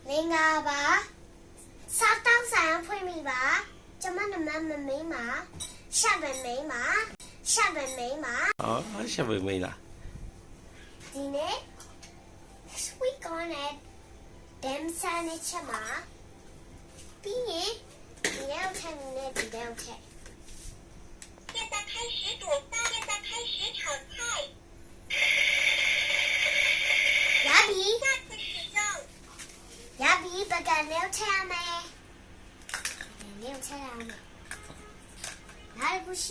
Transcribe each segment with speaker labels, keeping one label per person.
Speaker 1: Ninga ba. Satang sayang pui mi ba. Chama na mama mi ma. Shaban mi ma. Shaban mi ma.
Speaker 2: Oh, shaban mi la.
Speaker 1: Dine. Sweet on it. Dem san it chama. Bini. Dine ten ne dine ten.
Speaker 3: 现在开始煮饭，现在开始炒菜。
Speaker 1: 牙比，
Speaker 3: 下次使用。
Speaker 1: 牙比不敢溜车没？溜车没？哪里不是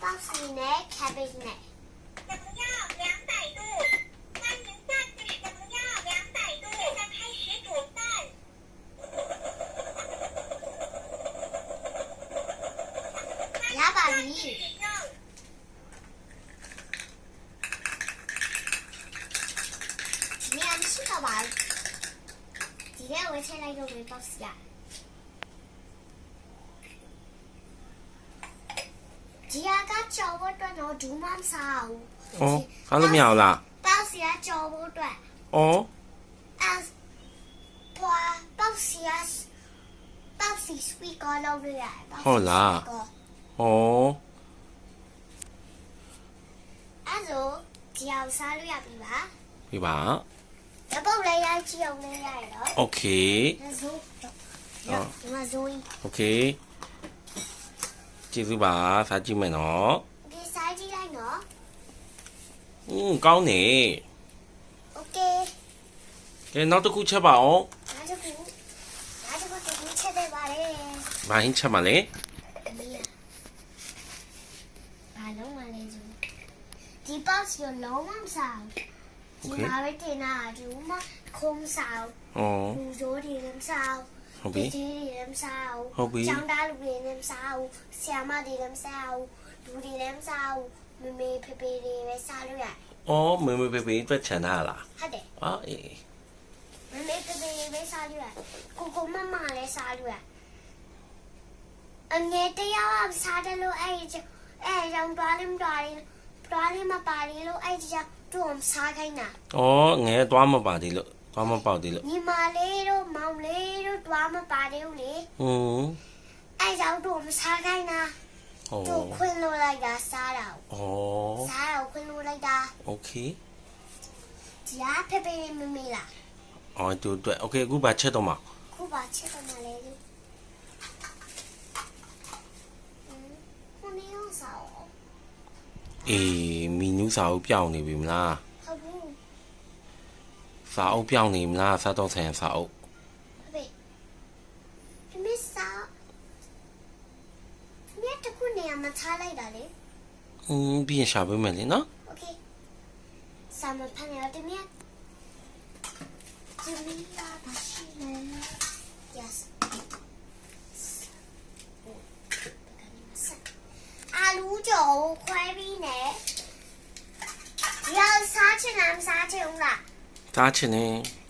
Speaker 1: ？Bossy 呢 ？Cabbage 呢？
Speaker 3: 怎么样？200度。欢迎下次使用。200度。现在开始煮饭。
Speaker 1: 牙爸比。
Speaker 3: 使用。
Speaker 1: 今天你吃到吧？今天我才来用的 Bossy 啊。ဒီကကြော်ဖို့အတွက်တော့ဒူးမမစားဘူး။
Speaker 2: Oh, အားလို့မရဘူးလား
Speaker 1: ပေါ့စီကကြော်ဖို့အတွက်
Speaker 2: Oh,
Speaker 1: အဲပွားပေါ့စီ sweet ကောလုပ်လို့ရတယ်။
Speaker 2: ဟုတ်လား Oh,
Speaker 1: အဲဆိုဒီအောင်စားလို့ရပြီပါ
Speaker 2: ပြပါ
Speaker 1: ။ဓပုတ်လေးရိုက်ကြည့်အောင်လေးရတယ်နော်
Speaker 2: Okay,
Speaker 1: ။ဒါဆိုဒီမှာဇိုင်း
Speaker 2: Okay. ကျေးဇူးပါစားကြည့်မယ်နော်
Speaker 1: ဒီစားကြည့်လိုက်နော်
Speaker 2: ကောင်းနေ
Speaker 1: ။ Okay
Speaker 2: ကဲနောက်တစ်ခုချက်ပါအောင်
Speaker 1: ဒါတကူဒီချက်တယ်ပါလေ
Speaker 2: ဘာဟင်းချက်မလဲ
Speaker 1: ။ဒီဘာလုံးမလဲဆိုဒီပေါ့စီကိုလုံးဝမစားဘူး။ဒီမှာပဲတင်တာဒီမှာခုံးစား
Speaker 2: ဩ
Speaker 1: လူစိုးတွေလည်းမစားဘူး
Speaker 2: ဟုတ်ပြီ
Speaker 1: ဒီတွေလည်းမစားဘူး
Speaker 2: ဟုတ်ပြီ
Speaker 1: ကျောင်းသားလူတွေလည်းမစားဘူးဆရာမတွေလည်းမစားဘူးလူတွေလည်းမစားဘူးမမေဖေဖေတွေပဲစားလို့ရတယ်
Speaker 2: ဩမေမေပေပေအတွက်ချန်တာလား
Speaker 1: ဟုတ်တယ်
Speaker 2: ဟာအေး
Speaker 1: မမေဖေဖေတွေပဲစားလို့ရတယ်ကိုကိုမမလည်းစားလို့ရတယ်အငယ်တရားကစားတယ်လို့အဲ့ရောင်တွားလေးမပါလေလို့အဲ့ဒီကြောင့်သူ့အောင်စားခိုင်းတာ
Speaker 2: ဩငယ်သွားမပါသေးလို့သွားမပေါက်သေးလို့
Speaker 1: ညီမလေးတို့မောင်လေးတို့တွားမပါသေးဘူးလေ အဲ့ကြောင့်သူ့အောင်စားခိုင်းတာ
Speaker 2: ဩ
Speaker 1: သူ့ခွင့်လို့လိုက်တာစားတာ
Speaker 2: ဩ
Speaker 1: စားတော့ခွင့်လို့လိုက်တာ
Speaker 2: Okay
Speaker 1: ဒီကဖေဖေမမေလား
Speaker 2: အော်တူအတွက် Okay အခုပါချက်တော့မှာ
Speaker 1: ခုပါချက်တော့မလဲလို့ခုနေအောင်စားအောင်
Speaker 2: အေးမီနူးစာအုပ်ပြောင်းနေပြီမလား
Speaker 1: ဟုတ်ဘူး
Speaker 2: စာအုပ်ပြောင်းနေမလားစားတော့ဆိုင်ရာစာအုပ်
Speaker 1: ဖေဖေမစားမြတ်တခုနေရာမှာထားလိုက်တာလေ
Speaker 2: ပြီးရင်ရှာပေးမယ်လေနော်
Speaker 1: โอเคစာမဖန်ရတဲ့မြတ်ဒီမီလာပါရှိနေ yes အာလူကြော်ခွဲပြီးနဲ့ဒီအောင်စားချင်လားမစားချင်ဘူးလား
Speaker 2: စားချင်နေ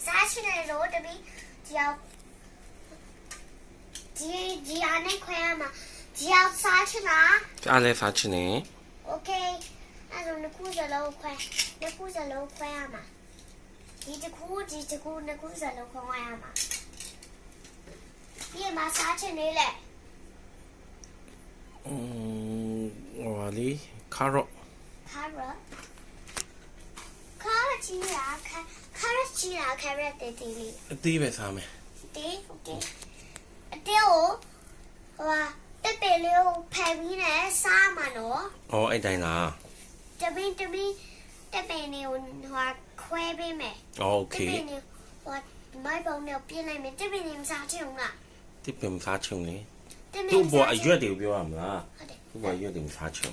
Speaker 1: စားချင်တယ်လို့တပီဒီအောင်ဒီအားနဲ့ခွဲရမှာဒီအောင်စားချင်လား
Speaker 2: အားလဲစားချင်နေ
Speaker 1: โอเคအဲ့ဒါနှစ်ခုစလုံးခွဲရမှာဒီတစ်ခုနှစ်ခုစလုံးခွဲရမှာပြီးမှစားချင်နေလေ
Speaker 2: ဟိုလေ carrot
Speaker 1: ခါရကြီးလားခါရတဲ့တီလေး
Speaker 2: အသေးပဲစားမယ်
Speaker 1: တီโอเคအတေကိုဟိုတက်ပယ်လေးကိုဖယ်ပြီးနဲ့စားမှာနော်
Speaker 2: ဩအဲ့တိုင်းလား
Speaker 1: တပင်းတက်ပယ်လေးကိုဟိုခွဲပေးမယ်
Speaker 2: Okay
Speaker 1: ဟိုမိုက်ပုံနဲ့ပြင်းလိုက်မယ်တက်ပယ်လေးမစားချင်ဘူးလား
Speaker 2: ဒီပင်စားချင်လေ
Speaker 1: တက်ပယ်
Speaker 2: သူ့ဘောအရွက်တွေကိုပြောရမလား
Speaker 1: ဟုတ်တယ်
Speaker 2: သူ့ဘောအရွက်တွေမစားချင်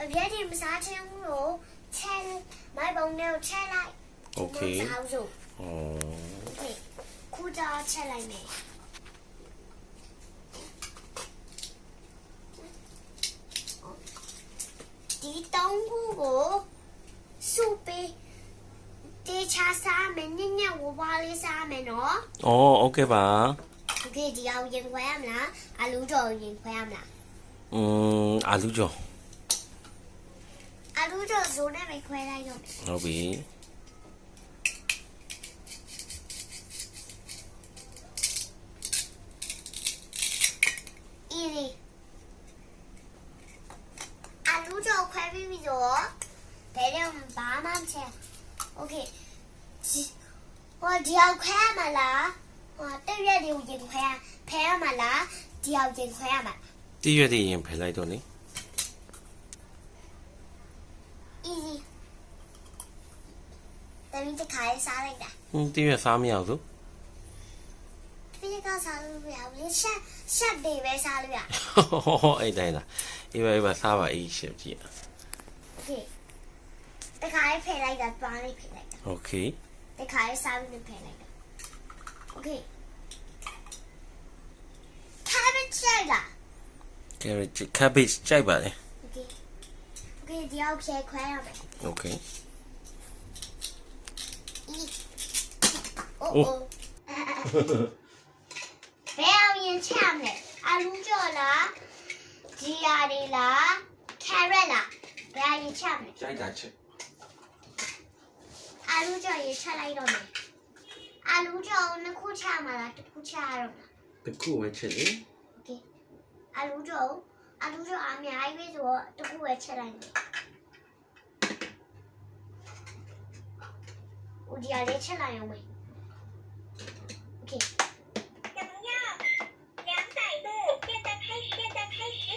Speaker 1: အပြည့်ဒီမစားချင်ဘူးလို့ချဲမိုက်ပုံနဲ့ချဲလိုက်
Speaker 2: Okay
Speaker 1: စားစို့
Speaker 2: ဩ
Speaker 1: ခုကြောချက်လိုက်မယ်ဒီတောင်းခုကိုစုပေးတေချာစားမယ်ညညဝဝလေးစားမယ်နော်
Speaker 2: ဩ Okay ပါ
Speaker 1: โอเคဒီအောင်ရင်ခွဲရမလားအလူတော်ရင်ခွဲရမလား
Speaker 2: အာလူကြော်
Speaker 1: အ လူကြောဇိုးနဲ့ပဲခွဲလိုက်တော့
Speaker 2: ဟုတ်ပြီ
Speaker 1: easy အလူကြောခွဲပြီးပြီတော့ဘယ်တော့ဘာမှမချင် okay ဟိုဒီအောင်ခွဲရမလားဟိုတက်ရက်တွေကိုရင်ခွဲရမလားဒီအောင်ရင်ခွဲရမှာ
Speaker 2: တိရွက်တွေရင်ဖယ်လိုက်တော့လေ
Speaker 1: easy တမီးတခါလေးစားလိုက်တာ
Speaker 2: တိရွက်စားမရဘူး
Speaker 1: ပြီးကစားလို့ရအောင်လေရှက်တွေပဲစားလို့ရ
Speaker 2: အဲ့တိုင်းလားအေးပါစားပါအေးရှက်ကြည့်
Speaker 1: okay တခါလေးဖယ်လိုက်တာတွားလေးဖယ်လိုက်တာ
Speaker 2: โอเค
Speaker 1: တခါလေးစားပြီးဖယ်လိုက်တာ okay cabbage လိုက်လား
Speaker 2: carrot cabbage ကြိုက်ပါလေ
Speaker 1: okay okay ဒီအောင်ဖြဲခွဲရမယ်
Speaker 2: โอเค
Speaker 1: oh oh ဘယ်အောင်ရင်ချမ်းလဲအလူကြော်လားဂျီယာတွေလား carrot လားဘယ်အောင်ရင်ချမ်းလဲ
Speaker 2: ကြိုက်တာချက်
Speaker 1: အလူကြော်ရင်ချက်လိုက်တော့မယ်အလူကြော်နှစ်ခုချမှာလားတစ်ခုချရတော့မှာ
Speaker 2: တခုပဲချက်လေ
Speaker 1: okay အလူကြော်အများကြီးပဲဆိုတော့တစ်ခုပဲချက်လိုက်မယ်ဦးဒီယာလေးချက်လိုက်အောင်မယ် okay
Speaker 3: 怎么样？200度，现在开始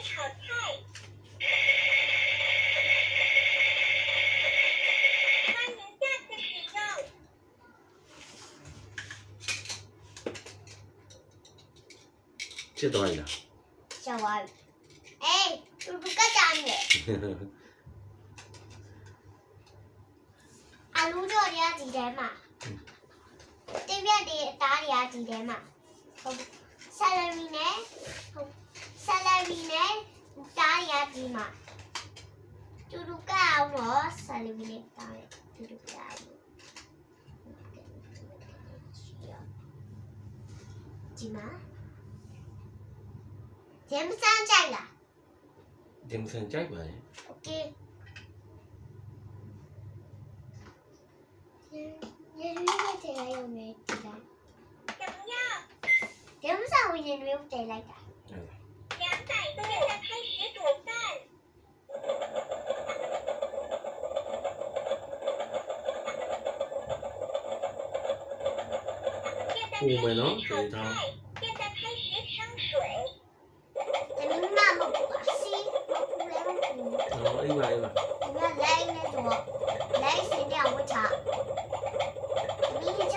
Speaker 3: 炒菜。欢迎下次使用。
Speaker 2: ချက်တော့ရလား
Speaker 1: 小娃儿，哎，叔叔干啥呢？阿鲁这里要几点嘛？这边的打里要几点嘛？沙拉米呢？打里要几嘛？叔叔干我沙拉米呢？打里，叔叔干我。几嘛？点不上在了
Speaker 2: ဒီမစံကြိုက်ပါလေ
Speaker 1: ，OK。你那个谁来有没有来？
Speaker 3: 怎么样
Speaker 1: 点不上我也没有带来的。
Speaker 3: ？200度，现在开始煮饭。现在开始炒菜，现在开始生水。
Speaker 1: 咱们那么不西，不来不。
Speaker 2: အော်အေးပါ
Speaker 1: 我们来那种，来是两不茶。你这，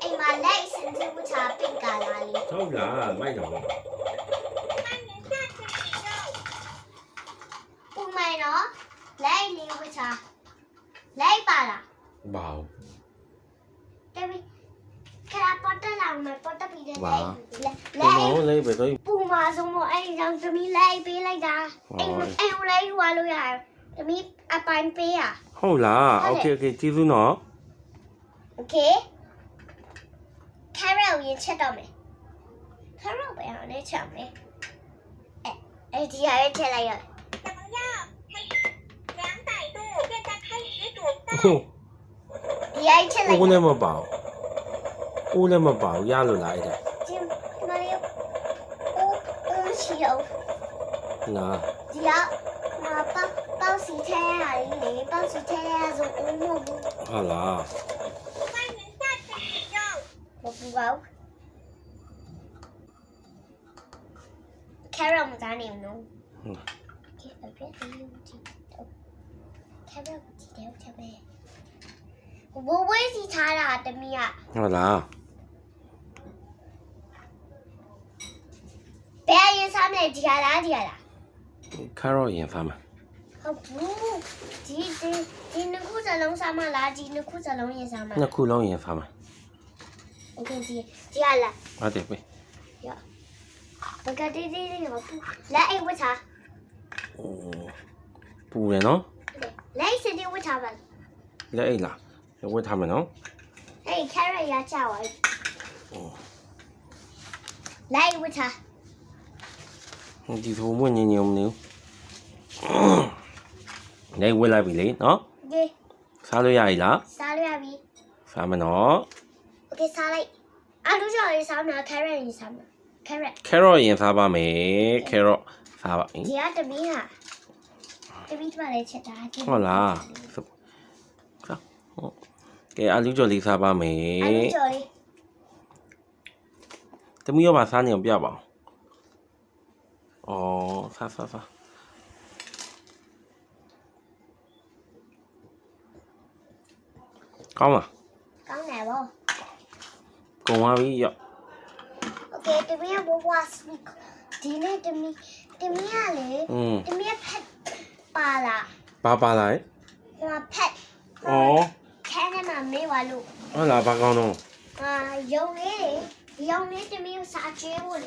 Speaker 1: 哎妈，来是这不茶饼干哪里？
Speaker 2: ဟုတ်လားမိုက်တော့
Speaker 3: 欢迎下次使用。
Speaker 1: 不买了，来你不茶，来吧啦。
Speaker 2: ဘာ
Speaker 1: 对不？看他包的啦，我们包的比的来
Speaker 2: ဘာ
Speaker 1: 来。
Speaker 2: လေးပဲတော့
Speaker 1: 不嘛，什么哎，让这米来杯来的，哎我来玩了呀，这米啊半杯啊
Speaker 2: ဟုတ်လားโอเคကျေးဇူးနော်
Speaker 1: ，OK。carrot 也吃到没 ？carrot 不要你吃没？哎，底下也吃了呀。
Speaker 3: 怎么样？开始200度，现在开始煮饭。
Speaker 2: ဟုတ်
Speaker 1: 底下也吃了
Speaker 2: ဦး
Speaker 1: 呀。
Speaker 2: လည်းမပါဘူးဦးလည်းမပါဘူးရလို့လားအဲ့ဒါ
Speaker 1: 这哪里有？乌气油，
Speaker 2: နာ
Speaker 1: 底下那包洗菜啊，你包洗菜啊，是乌木木，
Speaker 2: ဟုတ်လား
Speaker 3: 欢迎下次使用。
Speaker 1: 我不包。carrot 我们咋领呢？ carrot 几条吃呗？我是查啦，的米啊。
Speaker 2: ဟုတ်လား
Speaker 1: ဘယ်အရင်စားမလဲဒီဟာလား
Speaker 2: carrot ရင်စားမှာ
Speaker 1: ဟုတ်ဘူးဒီနှစ်ခုစလုံးစားမလားဒီနှစ်ခုစလုံးရင်စားမ
Speaker 2: နှစ်ခုလုံးရင်စားမှာ
Speaker 1: โอเคဒီဟာလား
Speaker 2: ဟုတ်တယ်ပဲ
Speaker 1: ဘကတိတိလေးကိုလက်အိတ်ဝတ်ထား
Speaker 2: ပူတယ်နော်
Speaker 1: လက်အိတ်စတဲ့ဝတ်ထားပါ
Speaker 2: လက်အိတ်လားဝတ်ထားမယ်နော်
Speaker 1: ဟေး carrot ရချပါလက်အိတ်ဝတ်ထား
Speaker 2: ဒီဆိုမွညင်ညုံမနေ နေဝစ်လိုက်ပြီလေနော်
Speaker 1: โอเค
Speaker 2: စားလို့ရည်လား
Speaker 1: စားလို့ရပြီ
Speaker 2: စားမနော်
Speaker 1: โอเคစားလိုက်အာလူကြော်လေးစားမှာ carrot လေးစားမှာ carrot
Speaker 2: carrot ရင်စားပါမယ် carrot စားပါ
Speaker 1: ဒီကတမီးဟာတမီးကလည်းချက်တာ
Speaker 2: ဟုတ်လားဟုတ်ကဲအာလူကျော်လေးစားပါမယ်
Speaker 1: အာလူကြော်လေး
Speaker 2: တမီးရောပါစားနေအောင်ပြပါအောင်ဩစားကောင်းလား
Speaker 1: ကောင်းတယ်ဗော
Speaker 2: ကုန်သွားပြီရော
Speaker 1: โอเคတမီးကဘောဝါစပီဒီနေ့တမီးကလေတမီးဖက်ပါလာ
Speaker 2: ပါလာရဲ့
Speaker 1: ဟိုဖက်
Speaker 2: ဩ
Speaker 1: ခဲနေမှာမေးပါလို့
Speaker 2: ဟုတ်လားဘာကောင်းတော့
Speaker 1: ရုံလေးတမီးကိုစားကျွေးဖို့